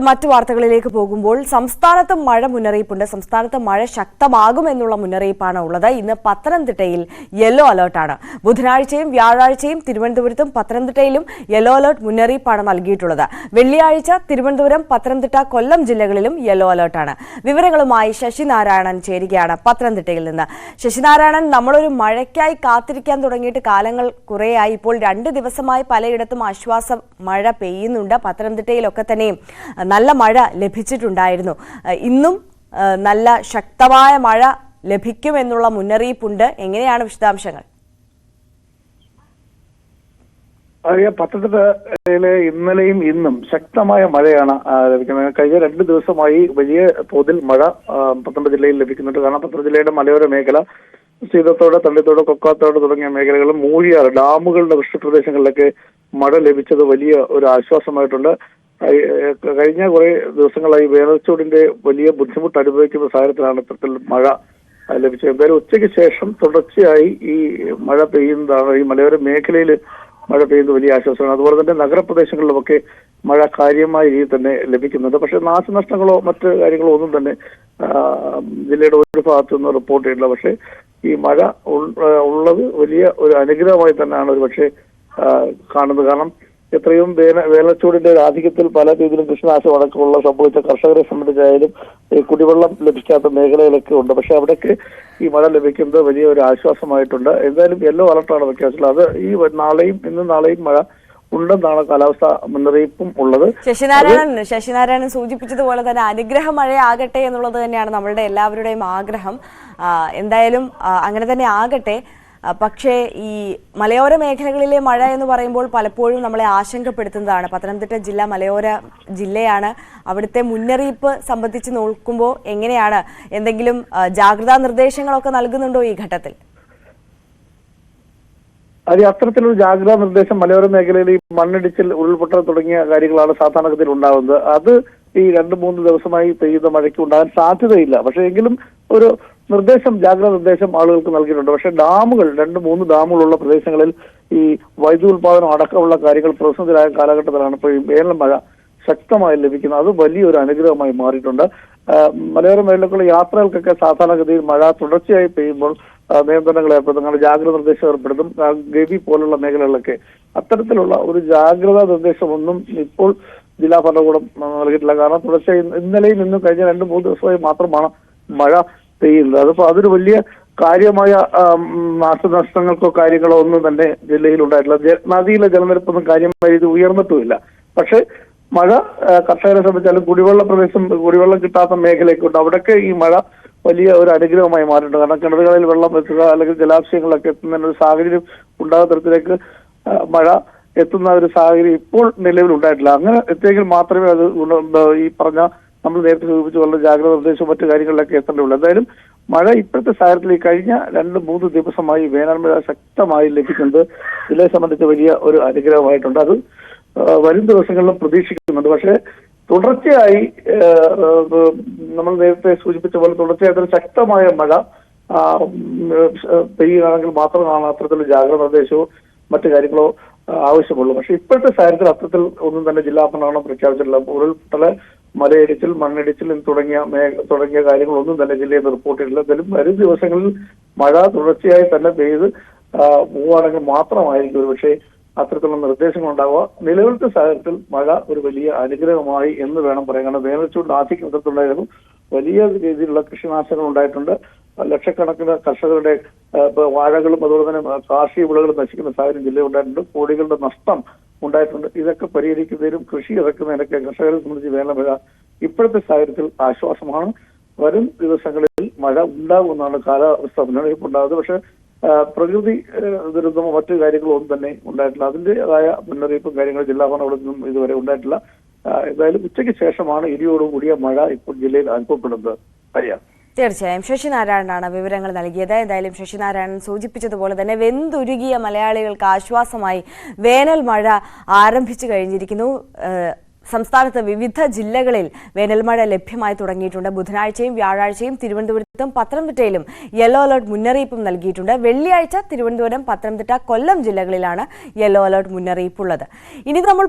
മറ്റു വാർത്തകളിലേക്ക് പോകുമ്പോൾ സംസ്ഥാനത്ത് മഴ മുന്നറിയിപ്പുണ്ട്. സംസ്ഥാനത്ത് മഴ ശക്തമാകുമെന്നുള്ള മുന്നറിയിപ്പാണ് ഉള്ളത്. ഇന്ന് പത്തനംതിട്ടയിൽ യെല്ലോ അലർട്ടാണ്. ബുധനാഴ്ചയും വ്യാഴാഴ്ചയും തിരുവനന്തപുരത്തും പത്തനംതിട്ടയിലും യെല്ലോ അലർട്ട് മുന്നറിയിപ്പാണ് നൽകിയിട്ടുള്ളത്. വെള്ളിയാഴ്ച തിരുവനന്തപുരം, പത്തനംതിട്ട, കൊല്ലം ജില്ലകളിലും യെല്ലോ അലർട്ടാണ്. വിവരങ്ങളുമായി ശശിനാരായണൻ ചേരുകയാണ് പത്തനംതിട്ടയിൽ നിന്ന്. ശശിനാരായണൻ, നമ്മളൊരു മഴയ്ക്കായി കാത്തിരിക്കാൻ തുടങ്ങിയിട്ട് കാലങ്ങൾ കുറേയായി. ഇപ്പോൾ 2 ദിവസമായി പലയിടത്തും ആശ്വാസ മഴ പെയ്യുന്നുണ്ട്. പത്തനംതിട്ടയിലൊക്കെ തന്നെയും നല്ല മഴ ലഭിച്ചിട്ടുണ്ടായിരുന്നു. ഇന്നും നല്ല ശക്തമായ മഴ ലഭിക്കുമെന്നുള്ള മുന്നറിയിപ്പുണ്ട്. എങ്ങനെയാണ് വിശദാംശങ്ങൾ? പത്തനംതിട്ടയിലെ ഇന്നലെയും ഇന്നും ശക്തമായ മഴയാണ് ലഭിക്കുന്നത്. കഴിഞ്ഞ 2 ദിവസമായി വലിയ തോതിൽ മഴ പത്തനംതിട്ട ജില്ലയിൽ ലഭിക്കുന്നുണ്ട്. കാരണം പത്തനംതിട്ട ജില്ലയുടെ മലയോര മേഖല സീതത്തോട്, തണ്ണിത്തോട്, കൊക്കാത്തോട് തുടങ്ങിയ മേഖലകളും മൂഴിയാറ് ഡാമുകളുടെ വൃഷ്ടിപ്രദേശങ്ങളിലൊക്കെ മഴ ലഭിച്ചത് വലിയ ഒരു ആശ്വാസമായിട്ടുണ്ട്. കഴിഞ്ഞ കുറെ ദിവസങ്ങളായി വേനൽച്ചൂടിന്റെ വലിയ ബുദ്ധിമുട്ട് അനുഭവിക്കുന്ന സാഹചര്യത്തിലാണ് ഇത്തരത്തിൽ മഴ ലഭിച്ചത്. എന്തായാലും ഉച്ചയ്ക്ക് ശേഷം തുടർച്ചയായി ഈ മഴ പെയ്യുന്നതാണ്. ഈ മലയോര മേഖലയിൽ മഴ പെയ്യുന്നത് വലിയ ആശ്വാസമാണ്. അതുപോലെ തന്നെ നഗരപ്രദേശങ്ങളിലുമൊക്കെ മഴ കാര്യമായ രീതിയിൽ തന്നെ ലഭിക്കുന്നുണ്ട്. പക്ഷെ നാശനഷ്ടങ്ങളോ മറ്റ് കാര്യങ്ങളോ ഒന്നും തന്നെ ജില്ലയുടെ ഒരു ഭാഗത്തു നിന്ന് റിപ്പോർട്ട് ചെയ്തിട്ടില്ല. പക്ഷേ ഈ മഴ ഉള്ളത് വലിയ ഒരു അനുഗ്രഹമായി തന്നെയാണ് ഒരു പക്ഷേ കാണുന്നത്. കാരണം എത്രയും വേനൽച്ചൂടിന്റെ ആധിക്യത്തിൽ പല രീതിയിലും കൃഷിനാശം അടക്കമുള്ള സംഭവിച്ച കർഷകരെ സംബന്ധിച്ചായാലും കുടിവെള്ളം ലഭിക്കാത്ത മേഖലകളൊക്കെ ഉണ്ട്. പക്ഷെ അവിടേക്ക് ഈ മഴ ലഭിക്കുന്നത് വലിയ ഒരു ആശ്വാസമായിട്ടുണ്ട്. എന്തായാലും യെല്ലോ അലർട്ടാണ് പ്രഖ്യാപിച്ചത്. അത് ഈ ഇന്നും നാളെയും മഴ ഉണ്ടെന്നാണ് കാലാവസ്ഥ മുന്നറിയിപ്പും ഉള്ളത്. ശശിനാരായണൻ സൂചിപ്പിച്ചതുപോലെ തന്നെ അനുഗ്രഹ മഴയാകട്ടെ എന്നുള്ളത് തന്നെയാണ് നമ്മളുടെ എല്ലാവരുടെയും ആഗ്രഹം. എന്തായാലും അങ്ങനെ തന്നെ ആകട്ടെ. പക്ഷേ ഈ മലയോര മേഖലകളിലെ മഴ എന്ന് പറയുമ്പോൾ പലപ്പോഴും നമ്മളെ ആശങ്കപ്പെടുത്തുന്നതാണ്. പത്തനംതിട്ട ജില്ല മലയോര ജില്ലയാണ്. അവിടുത്തെ മുന്നറിയിപ്പ് സംബന്ധിച്ച് നോക്കുമ്പോൾ എങ്ങനെയാണ്? എന്തെങ്കിലും ജാഗ്രതാ നിർദ്ദേശങ്ങളൊക്കെ നൽകുന്നുണ്ടോ ഈ ഘട്ടത്തിൽ? അത്തരത്തിലൊരു ജാഗ്രതാ നിർദ്ദേശം മലയോര മേഖലയിൽ ഈ മണ്ണിടിച്ചിൽ, ഉരുൾപൊട്ടൽ തുടങ്ങിയ കാര്യങ്ങളാണ് സാധാരണഗതിയിൽ ഉണ്ടാകുന്നത്. അത് ഈ 2-3 ദിവസമായി പെയ്യുന്ന മഴയ്ക്ക് ഉണ്ടാകാൻ സാധ്യതയില്ല. പക്ഷെ എങ്കിലും ഒരു ജാഗ്രതാ നിർദ്ദേശം ആളുകൾക്ക് നൽകിയിട്ടുണ്ട്. പക്ഷെ ഡാമുകൾ 2-3 ഡാമുകളുള്ള പ്രദേശങ്ങളിൽ ഈ വൈദ്യുതി ഉൽപാദനം അടക്കമുള്ള കാര്യങ്ങൾ പ്രതിസന്ധിയിലായ കാലഘട്ടത്തിലാണ് ഇപ്പോൾ ഈ വേനൽ മഴ ശക്തമായി ലഭിക്കുന്നത്. അത് വലിയൊരു അനുഗ്രഹമായി മാറിയിട്ടുണ്ട്. മലയോര മേഖലയിലുള്ള യാത്രകൾക്കൊക്കെ സാധാരണഗതിയിൽ മഴ തുടർച്ചയായി പെയ്യുമ്പോൾ നിയന്ത്രണങ്ങൾ ഏർപ്പെടുത്തും, അങ്ങനെ ജാഗ്രതാ നിർദ്ദേശം ഏർപ്പെടുത്തും. ഗവി പോലുള്ള മേഖലകളിലൊക്കെ അത്തരത്തിലുള്ള ഒരു ജാഗ്രതാ നിർദ്ദേശമൊന്നും ഇപ്പോൾ ജില്ലാ ഭരണകൂടം നൽകിയിട്ടില്ല. കാരണം തുടർച്ചയായി ഇന്നലെയും ഇന്നും കഴിഞ്ഞ 2-3 ദിവസമായി മാത്രമാണ് മഴ പെയ്യുന്നത്. അതിപ്പോ അതൊരു വലിയ കാര്യമായ നാശനഷ്ടങ്ങൾക്കോ കാര്യങ്ങളോ ഒന്നും തന്നെ ജില്ലയിൽ ഉണ്ടായിട്ടില്ല. നദിയിലെ ജലനിരപ്പൊന്നും കാര്യമായ ഇത് ഉയർന്നിട്ടുമില്ല. പക്ഷെ മഴ കർഷകരെ സംബന്ധിച്ചാലും കുടിവെള്ളം കിട്ടാത്ത മേഖലയൊക്കെ ഉണ്ട്. അവിടെയൊക്കെ ഈ മഴ വലിയ ഒരു അനുഗ്രഹമായി മാറിയിട്ടുണ്ട്. കാരണം കിണറുകളിൽ വെള്ളം എത്തുക അല്ലെങ്കിൽ ജലാശയങ്ങളിലൊക്കെ എത്തുന്ന ഒരു സാഹചര്യം ഉണ്ടാകുന്ന തരത്തിലേക്ക് മഴ എത്തുന്ന ഒരു സാഹചര്യം ഇപ്പോൾ നിലവിൽ ഉണ്ടായിട്ടില്ല. അങ്ങനെ എത്തിയെങ്കിൽ മാത്രമേ അത് ഈ പറഞ്ഞ നമ്മൾ നേരത്തെ സൂചിപ്പിച്ചു പോലെ ജാഗ്രത നിർദ്ദേശവും മറ്റു കാര്യങ്ങളിലൊക്കെ എത്തേണ്ടതുള്ളൂ. എന്തായാലും മഴ ഇപ്പോഴത്തെ സാഹചര്യത്തിൽ ഈ കഴിഞ്ഞ 2-3 ദിവസമായി വേനൽ മഴ ശക്തമായി ലഭിക്കുന്നത് ജില്ലയെ സംബന്ധിച്ച് വലിയ ഒരു അനുഗ്രഹമായിട്ടുണ്ട്. അത് വരും ദിവസങ്ങളിലും പ്രതീക്ഷിക്കുന്നുണ്ട്. പക്ഷേ തുടർച്ചയായി നമ്മൾ നേരത്തെ സൂചിപ്പിച്ച പോലെ തുടർച്ചയായിട്ട് ശക്തമായ മഴ പെയ്യുകയാണെങ്കിൽ മാത്രമാണ് അത്തരത്തിലുള്ള ജാഗ്രത നിർദ്ദേശവും മറ്റു കാര്യങ്ങളോ ആവശ്യമുള്ളൂ. പക്ഷെ ഇപ്പോഴത്തെ സാഹചര്യത്തിൽ അത്തരത്തിൽ ഒന്നും തന്നെ ജില്ലാ ഭരണകൂടം പ്രഖ്യാപിച്ചിട്ടില്ല. ഉരുൾപൊട്ടല്, മലയിടിച്ചിൽ, മണ്ണിടിച്ചിൽ തുടങ്ങിയ കാര്യങ്ങളൊന്നും തന്നെ ജില്ലയിൽ നിന്ന് റിപ്പോർട്ട് ചെയ്തിട്ടില്ല. എന്തായാലും വരും ദിവസങ്ങളിൽ മഴ തുടർച്ചയായി തന്നെ പെയ്ത് പോവുകയാണെങ്കിൽ മാത്രമായിരിക്കും ഒരു പക്ഷേ അത്തരത്തിലുള്ള നിർദ്ദേശങ്ങൾ ഉണ്ടാവുക. നിലവിലത്തെ സാഹചര്യത്തിൽ മഴ ഒരു വലിയ അനുഗ്രഹമായി എന്ന് വേണം പറയാൻ. കാരണം വേനൽച്ചൂട് ആധിക്യത്തിലുണ്ടായിരുന്നു. വലിയ രീതിയിലുള്ള കൃഷിനാശങ്ങൾ ഉണ്ടായിട്ടുണ്ട്. ലക്ഷക്കണക്കിന് കർഷകരുടെ വാഴകളും അതുപോലെ തന്നെ കാർഷിക വിളകളും നശിക്കുന്ന സാഹചര്യം ജില്ലയിൽ ഉണ്ടായിട്ടുണ്ട്. കോടികളുടെ നഷ്ടം ഉണ്ടായിട്ടുണ്ട്. ഇതൊക്കെ പരിഹരിക്കുന്നതിനും കൃഷി ഇറക്കുന്നതിനൊക്കെ കർഷകരെ സംബന്ധിച്ച് വേനൽ മഴ ഇപ്പോഴത്തെ സാഹചര്യത്തിൽ ആശ്വാസമാണ്. വരും ദിവസങ്ങളിൽ മഴ ഉണ്ടാകുമെന്നാണ് കാലാവസ്ഥ മുന്നറിയിപ്പ് ഉണ്ടാകുന്നത്. പക്ഷെ പ്രകൃതി ദുരന്തമോ മറ്റു കാര്യങ്ങളോ ഒന്നും തന്നെ ഉണ്ടായിട്ടില്ല. അതിൻ്റെതായ മുന്നറിയിപ്പും കാര്യങ്ങളും ജില്ലാ ഭരണകൂടത്തിനും ഇതുവരെ ഉണ്ടായിട്ടില്ല. എന്തായാലും ഉച്ചയ്ക്ക് ശേഷമാണ് ഇടിയോടുകൂടിയ മഴ ഇപ്പോൾ ജില്ലയിൽ അനുഭവപ്പെടുന്നത്. തീർച്ചയായും ശശിനാരായണനാണ് വിവരങ്ങൾ നൽകിയത്. എന്തായാലും ശശിനാരായണൻ സൂചിപ്പിച്ചതുപോലെ തന്നെ വെന്തുരുകിയ മലയാളികൾക്ക് ആശ്വാസമായി വേനൽ മഴ ആരംഭിച്ചു കഴിഞ്ഞിരിക്കുന്നു. സംസ്ഥാനത്ത് വിവിധ ജില്ലകളിൽ വേനൽമഴ ലഭ്യമായി തുടങ്ങിയിട്ടുണ്ട്. ബുധനാഴ്ചയും വ്യാഴാഴ്ചയും തിരുവനന്തപുരത്തും പത്തനംതിട്ടയിലും യെല്ലോ അലർട്ട് മുന്നറിയിപ്പും നൽകിയിട്ടുണ്ട്. വെള്ളിയാഴ്ച തിരുവനന്തപുരം, പത്തനംതിട്ട, കൊല്ലം ജില്ലകളിലാണ് യെല്ലോ അലർട്ട് മുന്നറിയിപ്പുള്ളത്. ഇനി നമ്മൾ